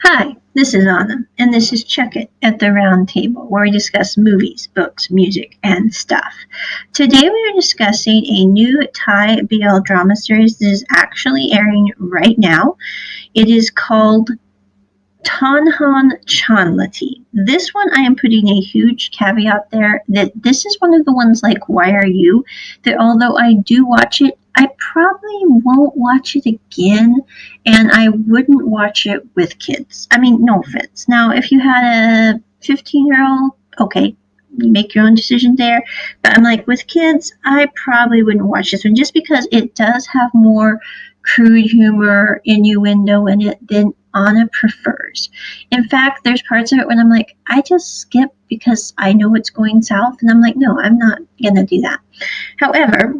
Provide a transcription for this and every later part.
Hi, this is Anna, and this is Check It at the Round Table, where we discuss movies, books, music, and stuff. Today we are discussing a new Thai BL drama series that is actually airing right now. It is called Tonhon Chonlatee. This one I am putting a huge caveat there that this is one of the ones like Why Are You? That although I do watch it, I probably won't watch it again, and I wouldn't watch it with kids. I mean, no offense. Now, if you had a 15-year-old, okay, you make your own decision there. But I'm like, with kids, I probably wouldn't watch this one just because it does have more crude humor, innuendo in it than Anna prefers. In fact, there's parts of it when I'm like, I just skip because I know it's going south, and I'm like, no, I'm not going to do that. However,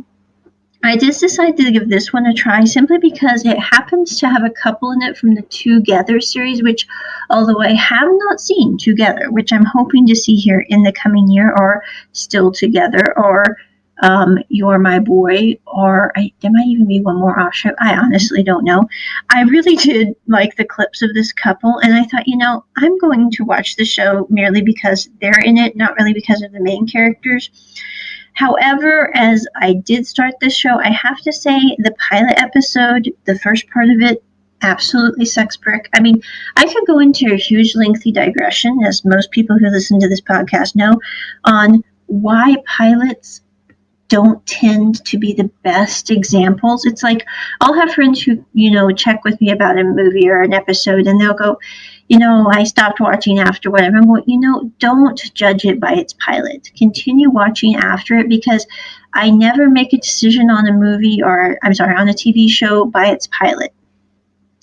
I just decided to give this one a try simply because it happens to have a couple in it from the Together series, which, although I have not seen Together, which I'm hoping to see here in the coming year, or Still Together, or You're My Boy, or there might even be one more offshoot. I honestly don't know. I really did like the clips of this couple, and I thought, I'm going to watch the show merely because they're in it, not really because of the main characters. However, as I did start this show, I have to say the pilot episode, the first part of it, absolutely sucks brick. I mean, I could go into a huge lengthy digression, as most people who listen to this podcast know, on why pilots don't tend to be the best examples. It's like I'll have friends who, check with me about a movie or an episode, and they'll go, I stopped watching after whatever. I'm going, don't judge it by its pilot. Continue watching after it, because I never make a decision on a movie on a TV show by its pilot.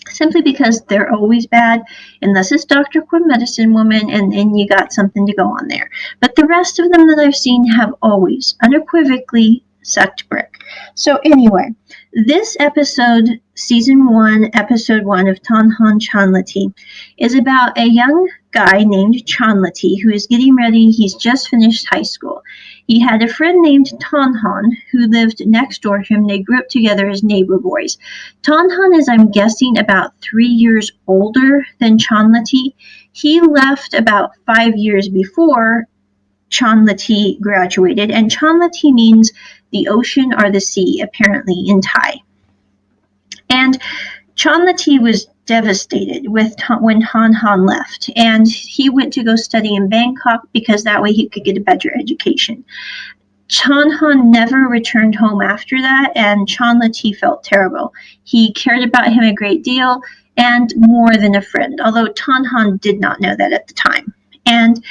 Simply because they're always bad, unless it's Dr. Quinn Medicine Woman, and then you got something to go on there. But the rest of them that I've seen have always, unequivocally, sucked brick. So anyway, this episode, Season 1, Episode 1 of Tonhon Chonlatee, is about a young guy named Chonlatee who is getting ready. He's just finished high school. He had a friend named Tonhon who lived next door to him. They grew up together as neighbor boys. Tonhon is, I'm guessing, about 3 years older than Chonlatee. He left about 5 years before Chonlatee graduated, and Chonlatee means the ocean or the sea, apparently, in Thai. And Chonlatee was devastated when Tonhon left, and he went to go study in Bangkok because that way he could get a better education. Tonhon never returned home after that, and Chonlatee felt terrible. He cared about him a great deal, and more than a friend, although Tonhon did not know that at the time. And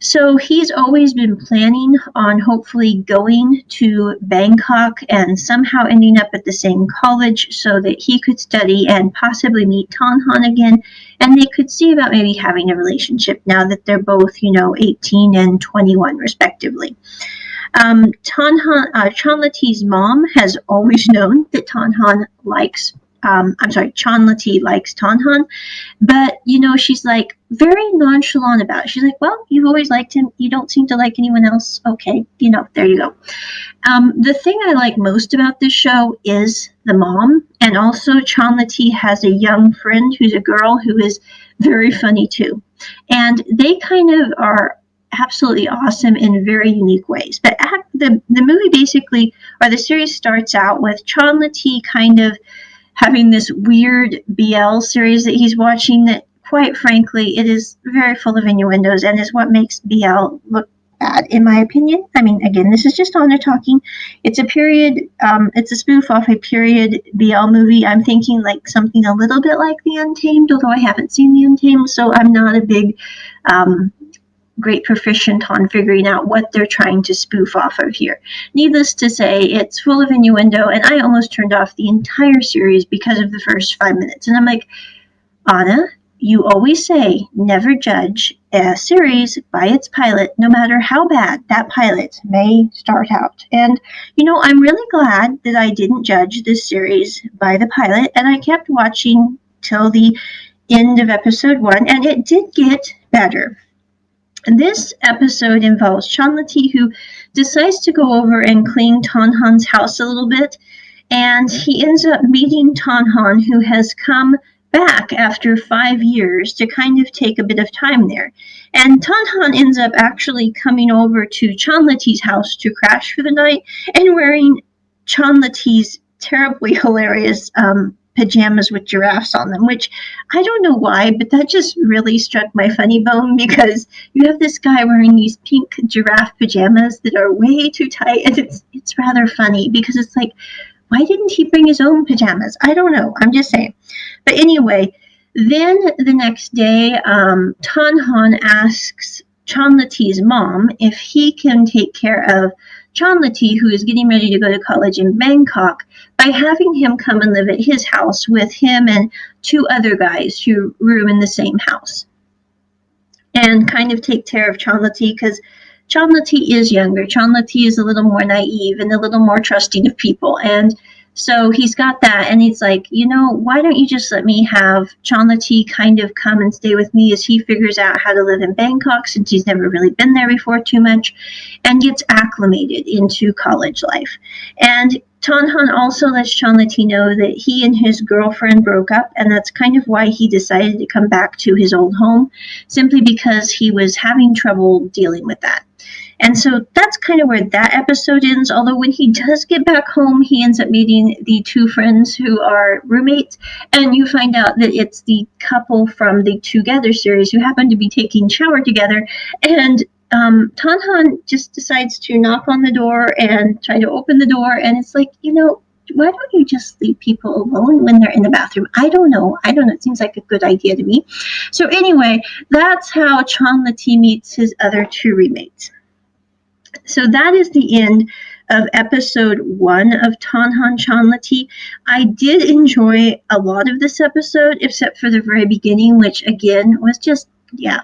so he's always been planning on hopefully going to Bangkok and somehow ending up at the same college so that he could study and possibly meet Tonhon again, and they could see about maybe having a relationship now that they're both, 18 and 21 respectively. Chonlatee's mom has always known that Chonlatee likes Tonhon, but, she's like very nonchalant about it. She's like, well, you've always liked him. You don't seem to like anyone else. Okay, there you go. The thing I like most about this show is the mom, and also Chonlatee has a young friend who's a girl who is very funny too. And they kind of are absolutely awesome in very unique ways. But the movie basically, or the series starts out with Chonlatee kind of having this weird BL series that he's watching that, quite frankly, it is very full of innuendos and is what makes BL look bad, in my opinion. I mean, again, this is just Anna talking. It's a it's a spoof off a period BL movie. I'm thinking like something a little bit like The Untamed, although I haven't seen The Untamed, so I'm not a big great proficient on figuring out what they're trying to spoof off of here. Needless to say, it's full of innuendo, and I almost turned off the entire series because of the first 5 minutes. And I'm like, Anna, you always say never judge a series by its pilot, no matter how bad that pilot may start out. And, I'm really glad that I didn't judge this series by the pilot, and I kept watching till the end of episode 1, and it did get better. This episode involves Chonlatee, who decides to go over and clean Tonhon's house a little bit, and he ends up meeting Tonhon, who has come back after 5 years to kind of take a bit of time there. And Tonhon ends up actually coming over to Chonlatee's house to crash for the night and wearing Chonlatee's terribly hilarious pajamas with giraffes on them, which I don't know why, but that just really struck my funny bone because you have this guy wearing these pink giraffe pajamas that are way too tight, and it's rather funny because it's like, why didn't he bring his own pajamas? I don't know. I'm just saying. But anyway, then the next day, Tonhon asks Chonlatee's mom if he can take care of Chonlatee, who is getting ready to go to college in Bangkok, by having him come and live at his house with him and 2 other guys who room in the same house. And kind of take care of Chonlatee because Chonlatee is younger. Chonlatee is a little more naive and a little more trusting of people. And so he's got that, and he's like, why don't you just let me have Chonlatee kind of come and stay with me as he figures out how to live in Bangkok since he's never really been there before too much and gets acclimated into college life. And Tonhon also lets Chonlatee know that he and his girlfriend broke up, and that's kind of why he decided to come back to his old home, simply because he was having trouble dealing with that. And so that's kind of where that episode ends, although when he does get back home, he ends up meeting the 2 friends who are roommates, and you find out that it's the couple from the Together series who happen to be taking a shower together, and Tonhon just decides to knock on the door and try to open the door, and it's like, why don't you just leave people alone when they're in the bathroom? I don't know. It seems like a good idea to me. So anyway, that's how Chonlatee meets his other 2 roommates. So that is the end of episode 1 of Tonhon Chonlatee. I did enjoy a lot of this episode, except for the very beginning, which again was just,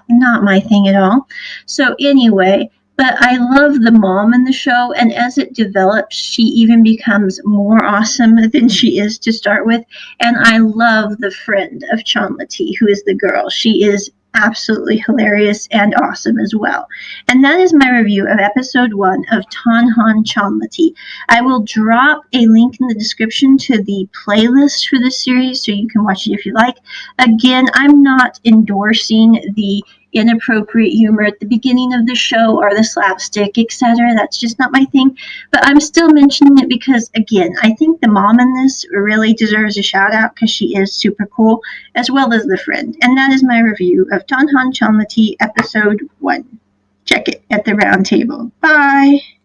not my thing at all. So anyway, but I love the mom in the show, and as it develops, she even becomes more awesome than she is to start with. And I love the friend of Chonlatee, who is the girl. She is absolutely hilarious and awesome as well. And that is my review of episode 1 of Tonhon Chonlatee. I will drop a link in the description to the playlist for this series so you can watch it if you like. Again, I'm not endorsing the inappropriate humor at the beginning of the show or the slapstick, etc. That's just not my thing. But I'm still mentioning it because, again, I think the mom in this really deserves a shout out because she is super cool, as well as the friend. And that is my review of Tonhon Chonlatee episode 1. Check it at the round table. Bye!